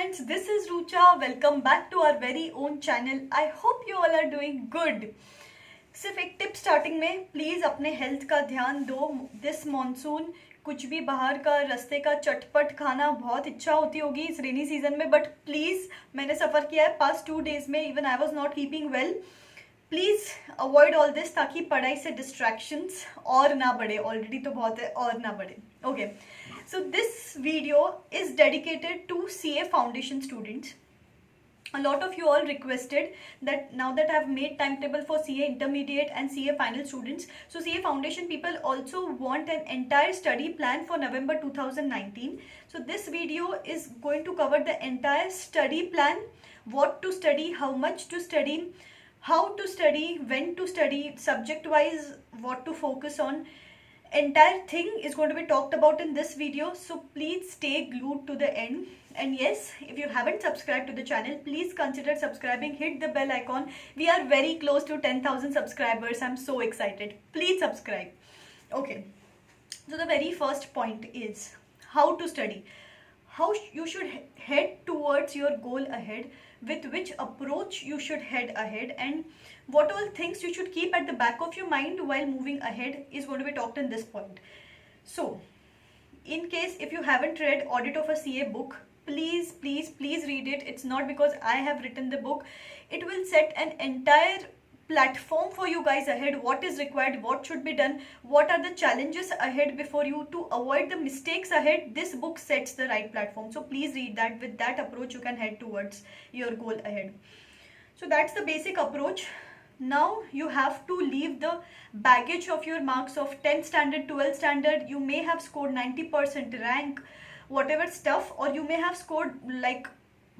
friends, this is Rucha. Welcome back to our very own channel. I hope you all are doing good. सिर्फ एक tip starting में, please अपने health का ध्यान दो. This monsoon कुछ भी बाहर का रास्ते का चटपट खाना बहुत इच्छा होती होगी इस रेनी सीजन में, बट प्लीज़ मैंने सफ़र किया है पास्ट 2 days में, even I was not keeping well. Please avoid all this ताकि पढ़ाई से डिस्ट्रैक्शंस और ना बढ़े. ऑलरेडी तो बहुत है, और ना बढ़े. Okay, so this video is dedicated to CA foundation students. A lot of you all requested that now that I have made timetable for CA intermediate and CA final students, so CA foundation people also want an entire study plan for November 2019. So this video is going to cover the entire study plan, what to study, how much to study, how to study, when to study, subject wise what to focus on. Entire thing is going to be talked about in this video, so please stay glued to the end. And yes, if you haven't subscribed to the channel, please consider subscribing, hit the bell icon. We are very close to 10,000 subscribers. I'm so excited. Please subscribe. Okay, so the very first point is how to study, how you should head towards your goal ahead, with which approach you should head ahead, and what all things you should keep at the back of your mind while moving ahead is going to be talked in this point. So in case if you haven't read Audit of a CA book, please read it. It's not because I have written the book. It will set an entire platform for you guys ahead, what is required, what should be done, what are the challenges ahead before you, to avoid the mistakes ahead. This book sets the right platform, so please read that. With that approach you can head towards your goal ahead. So that's the basic approach. Now you have to leave the baggage of your marks of 10th standard, 12th standard. You may have scored 90% rank, whatever stuff, or you may have scored like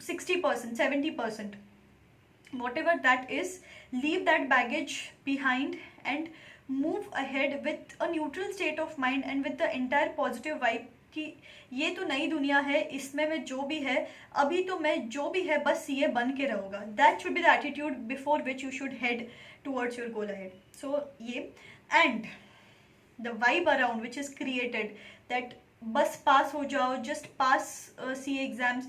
60%, 70%, whatever that is. Leave that baggage behind and move ahead with a neutral state of mind and with the entire positive vibe कि ये तो नई दुनिया है, इसमें मैं जो भी है अभी तो मैं जो भी है बस ये बन के रहूँगा. That should be the attitude before which you should head towards your goal ahead. So ये, and the vibe around which is created that बस पास हो जाओ, just pass CA exams.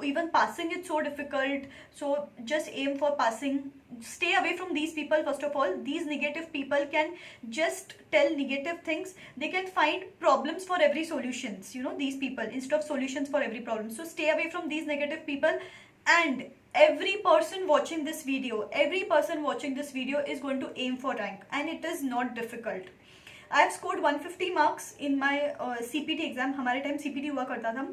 Even passing is so difficult, so just aim for passing. Stay away from these people. First of all, these negative people can just tell negative things. They can find problems for every solutions, you know, these people, instead of solutions for every problem. So stay away from these negative people. And every person watching this video is going to aim for rank, and it is not difficult. I have scored 150 marks in my CPT exam. हमारे time CPT हुआ करता था.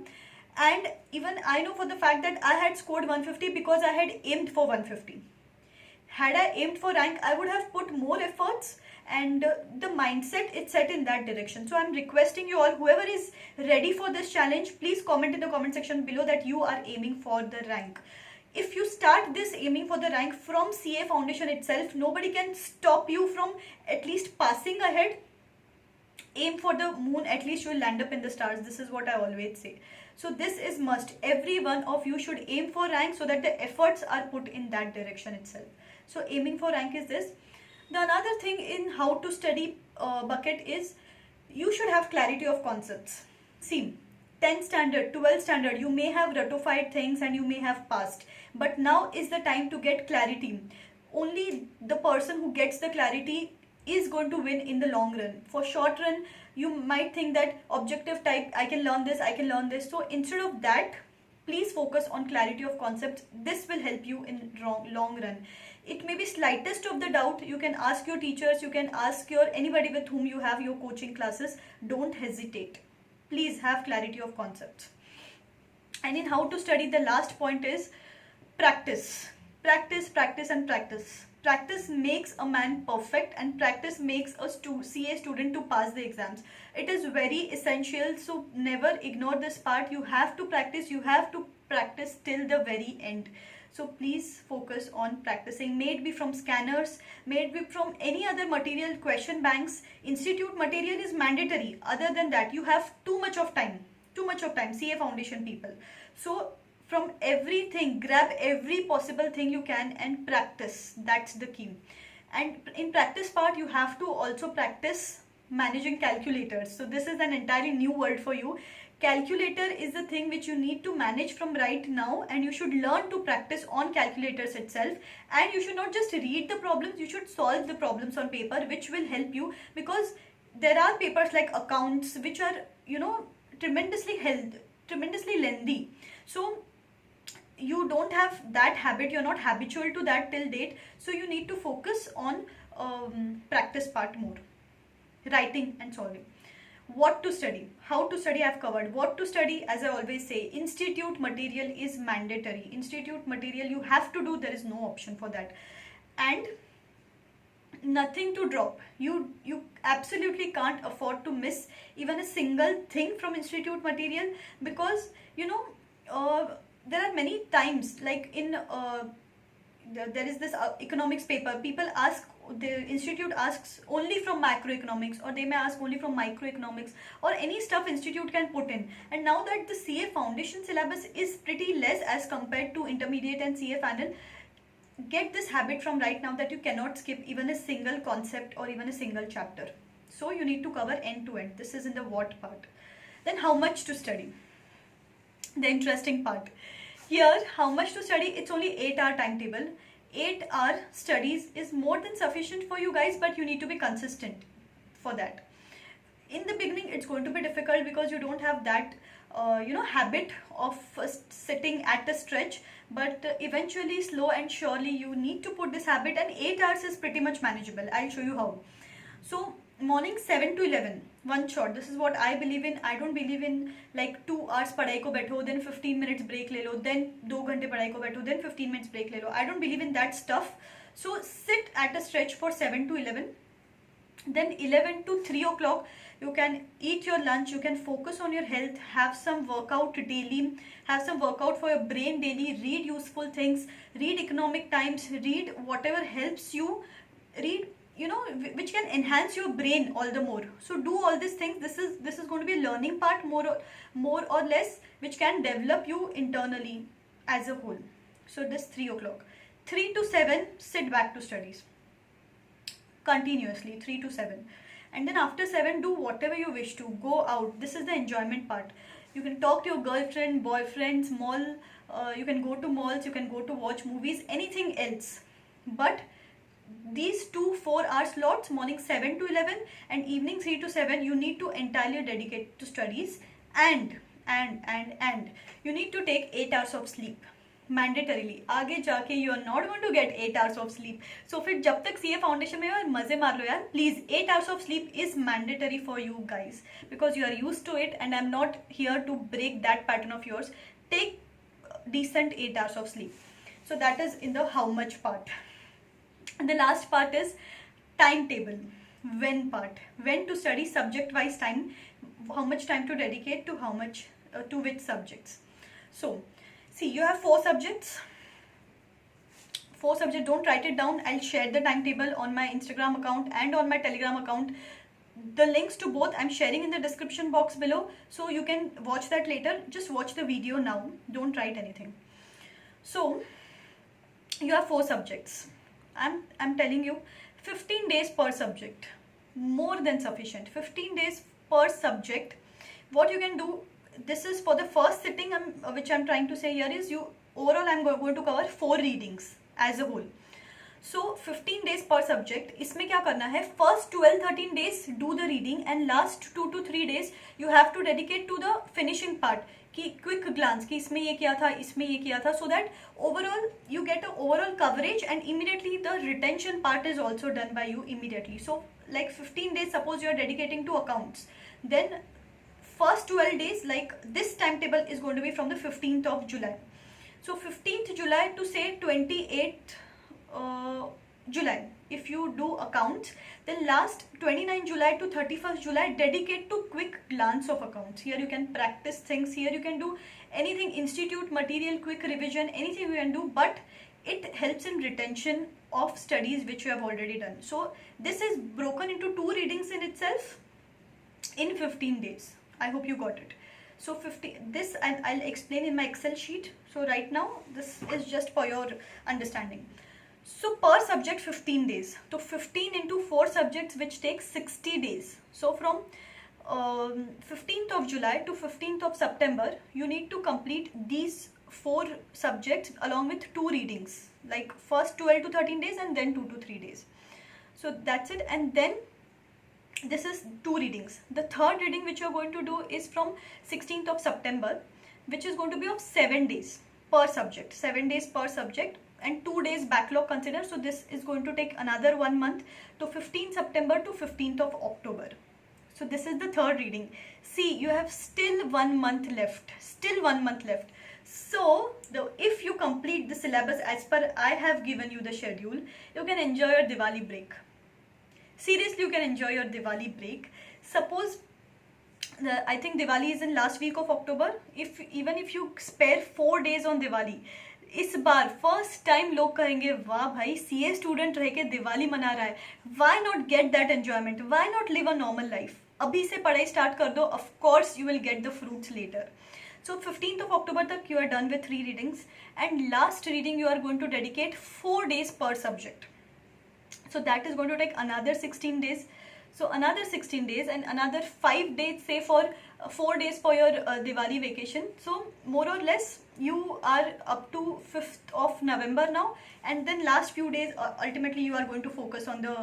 And even I know for the fact that I had scored 150 because I had aimed for 150. Had I aimed for rank, I would have put more efforts, and the mindset is set in that direction. So I'm requesting you all, whoever is ready for this challenge, please comment in the comment section below that you are aiming for the rank. If you start this aiming for the rank from CA foundation itself, nobody can stop you from at least passing ahead. Aim for the moon, at least you will land up in the stars. This is what I always say. So this is must. Every one of you should aim for rank so that the efforts are put in that direction itself. So aiming for rank is this. The another thing in how to study bucket is you should have clarity of concepts. See, 10th standard, 12th standard, you may have ratified things and you may have passed. But now is the time to get clarity. Only the person who gets the clarity is going to win in the long run. For short run, you might think that objective type, I can learn this. So instead of that, please focus on clarity of concepts. This will help you in long run. It may be slightest of the doubt. You can ask your teachers, you can ask your anybody with whom you have your coaching classes. Don't hesitate. Please have clarity of concepts. And in how to study, the last point is practice. Practice, practice and practice. Practice makes a man perfect, and practice makes a CA student to pass the exams. It is very essential, so never ignore this part. You have to practice till the very end. So please focus on practicing. May it be from scanners, may it be from any other material, question banks. Institute material is mandatory. Other than that, you have too much of time, CA foundation people. So from everything, grab every possible thing you can and practice. That's the key. And in practice part, you have to also practice managing calculators. So this is an entirely new word for you. calculator is the thing which you need to manage from right now, and you should learn to practice on calculators itself. And you should not just read the problems, you should solve the problems on paper, which will help you, because there are papers like accounts which are, you know, tremendously lengthy. So you don't have that habit, you're not habitual to that till date, so you need to focus on practice part more, writing and solving. What to study, how to study, I've covered. What to study, as I always say, institute material is mandatory. Institute material you have to do, there is no option for that. And nothing to drop. You absolutely can't afford to miss even a single thing from institute material, because you know, there are many times, like in there is this economics paper, people ask, the institute asks only from macroeconomics, or they may ask only from microeconomics, or any stuff institute can put in. And now that the CA foundation syllabus is pretty less as compared to intermediate and CA final, get this habit from right now that you cannot skip even a single concept or even a single chapter. So you need to cover end to end. This is in the what part. Then how much to study, the interesting part. Here, how much to study, it's only 8-hour timetable. 8-hour studies is more than sufficient for you guys, but you need to be consistent for that. In the beginning, it's going to be difficult because you don't have that habit of sitting at a stretch, but eventually, slow and surely, you need to put this habit, and 8 hours is pretty much manageable. I'll show you how. So morning 7 to 11, one shot. This is what I believe in. I don't believe in like 2 hours padhai ko baitho, then 15 minutes break le lo, then 2 ghante padhai ko baitho, then 15 minutes break le lo. I don't believe in that stuff. So sit at a stretch for 7 to 11. Then 11 to 3 o'clock, you can eat your lunch, you can focus on your health, have some workout daily, have some workout for your brain daily, read useful things, read economic times, read whatever helps you, read, you know, which can enhance your brain all the more. So do all these things. This is going to be a learning part, more or less, which can develop you internally as a whole. So this 3 o'clock. 3 to 7, sit back to studies. Continuously, 3 to 7. And then after 7, do whatever you wish to. Go out. This is the enjoyment part. You can talk to your girlfriend, boyfriends, mall. You can go to malls, you can go to watch movies, anything else. But these 2 4-hour slots, morning 7 to 11 and evening 3 to 7, you need to entirely dedicate to studies, and you need to take 8 hours of sleep mandatorily. आगे जाके you are not going to get 8 hours of sleep. So फिर जब तक CA foundation में और मजे मार लो यार, please, 8 hours of sleep is mandatory for you guys, because you are used to it and I'm not here to break that pattern of yours. Take decent 8 hours of sleep. So that is in the how much part. And the last part is timetable, when part. When to study, subject wise time, how much time to dedicate to how much, to which subjects. So see, you have 4 subjects. 4 subjects, don't write it down. I'll share the timetable on my Instagram account and on my Telegram account. The links to both I'm sharing in the description box below, so you can watch that later. Just watch the video now, don't write anything. So you have 4 subjects. I'm telling you, 15 days per subject, more than sufficient. 15 days per subject. What you can do, this is for the first sitting, which I'm trying to say here is, you overall I'm going to cover 4 readings as a whole. So 15 days per subject. इसमें क्या करना है, first 12-13 days do the reading, and last 2 to 3 days you have to dedicate to the finishing part, कि quick glance कि इसमें ये किया था, इसमें ये किया था, so that overall you get a overall coverage, and immediately the retention part is also done by you immediately. So like 15 days, suppose you are dedicating to accounts, then first 12 days, like this timetable is going to be from the 15th of July. So 15th July to say 28th July, if you do accounts, then last 29 July to 31st July dedicate to quick glance of accounts. Here you can practice things, here you can do anything, institute material, quick revision, anything you can do, but it helps in retention of studies which you have already done. So this is broken into 2 readings in itself in 15 days. I hope you got it. So this I'll explain in my Excel sheet. So right now this is just for your understanding. So per subject 15 days. So 15 into 4 subjects, which takes 60 days. So from 15th of July to 15th of September, you need to complete these 4 subjects along with 2 readings, like first 12 to 13 days and then 2 to 3 days. So that's it. And then this is 2 readings. The third reading which you're going to do is from 16th of September, which is going to be of 7 days per subject, 7 days per subject, and 2 days backlog considered. So this is going to take another 1 month, to 15th September to 15th of October. So this is the third reading. See, you have still 1 month left, still 1 month left. So if you complete the syllabus as per I have given you the schedule, you can enjoy your Diwali break. Seriously, you can enjoy your Diwali break. Suppose I think Diwali is in last week of October. Even if you spare 4 days on Diwali, इस बार first time लोग कहेंगे वाह भाई CA student रह के दिवाली मना रहा है. Why not get that enjoyment, why not live a normal life. अभी से पढ़ाई स्टार्ट कर दो, of course you will get the fruits later. So 15th of October तक you are done with 3 readings, and last reading you are going to dedicate 4 days per subject. So that is going to take another 16 days. So another 16 days and another 5 days, say for 4 days for your Diwali vacation. So more or less you are up to 5th of November now, and then last few days ultimately you are going to focus on the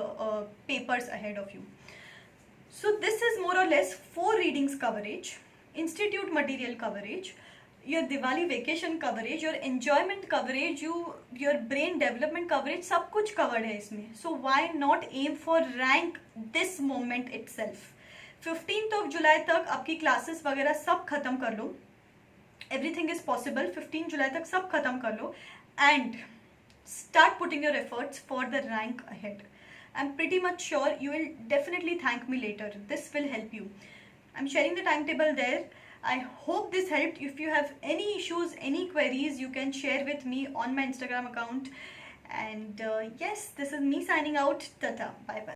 papers ahead of you. So this is more or less 4 readings coverage, institute material coverage, your Diwali vacation coverage, your enjoyment coverage, your brain development coverage, सब कुछ covered है इसमें. So why not aim for rank this moment itself? 15th of July तक आपकी classes वगैरह सब खत्म कर लो. Everything is possible. 15 July तक सब खत्म कर लो and start putting your efforts for the rank ahead. I'm pretty much sure you will definitely thank me later. This will help you. I'm sharing the timetable there. I hope this helped. If you have any issues, any queries, you can share with me on my Instagram account. And yes, this is me signing out. Tata. Bye bye.